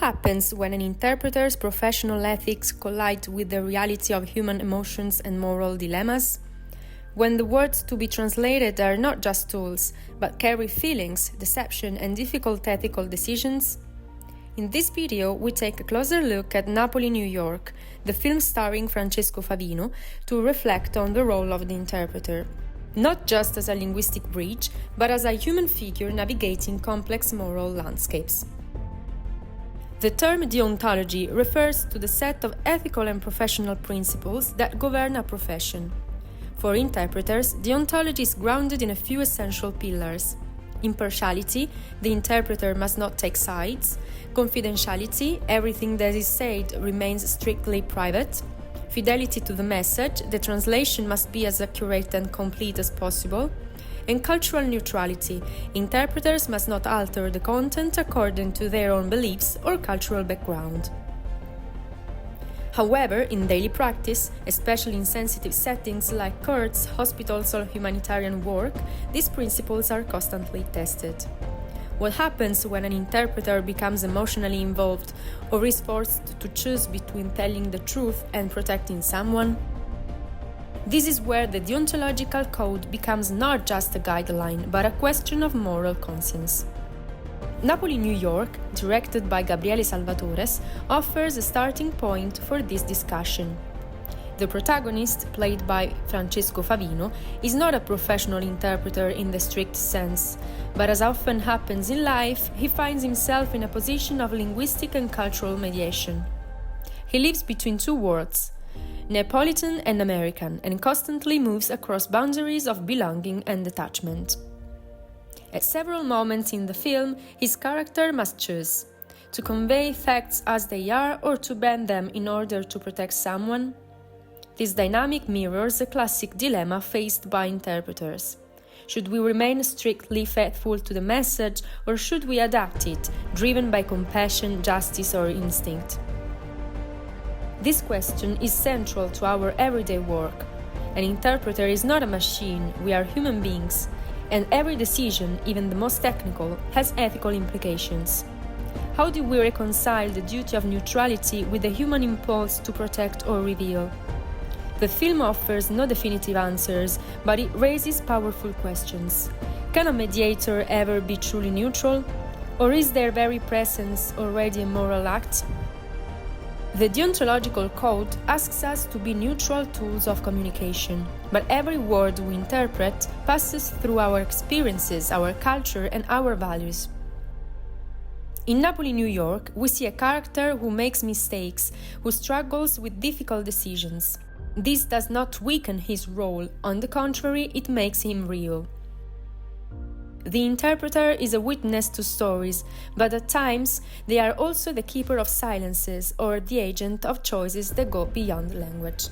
happens when an interpreter's professional ethics collide with the reality of human emotions and moral dilemmas? When the words to be translated are not just tools, but carry feelings, deception, and difficult ethical decisions? In this video, we take a closer look at Napoli, New York, the film starring Francesco Favino, to reflect on the role of the interpreter, not just as a linguistic bridge, but as a human figure navigating complex moral landscapes. The term deontology refers to the set of ethical and professional principles that govern a profession. For interpreters, deontology is grounded in a few essential pillars. Impartiality, the interpreter must not take sides. Confidentiality, everything that is said remains strictly private. Fidelity to the message, the translation must be as accurate and complete as possible. And cultural neutrality, interpreters must not alter the content according to their own beliefs or cultural background. However, in daily practice, especially in sensitive settings like courts, hospitals, or humanitarian work, these principles are constantly tested. What happens when an interpreter becomes emotionally involved or is forced to choose between telling the truth and protecting someone? This is where the deontological code becomes not just a guideline, but a question of moral conscience. Napoli, New York, directed by Gabriele Salvatores, offers a starting point for this discussion. The protagonist, played by Francesco Favino, is not a professional interpreter in the strict sense, but as often happens in life, he finds himself in a position of linguistic and cultural mediation. He lives between two worlds, Neapolitan and American, and constantly moves across boundaries of belonging and detachment. At several moments in the film, his character must choose to convey facts as they are or to bend them in order to protect someone. This dynamic mirrors a classic dilemma faced by interpreters. Should we remain strictly faithful to the message, or should we adapt it, driven by compassion, justice, or instinct? This question is central to our everyday work. An interpreter is not a machine, we are human beings, and every decision, even the most technical, has ethical implications. How do we reconcile the duty of neutrality with the human impulse to protect or reveal? The film offers no definitive answers, but it raises powerful questions. Can a mediator ever be truly neutral? Or is their very presence already a moral act? The deontological code asks us to be neutral tools of communication, but every word we interpret passes through our experiences, our culture, and our values. In Napoli, New York, we see a character who makes mistakes, who struggles with difficult decisions. This does not weaken his role, on the contrary, it makes him real. The interpreter is a witness to stories, but at times they are also the keeper of silences or the agent of choices that go beyond language.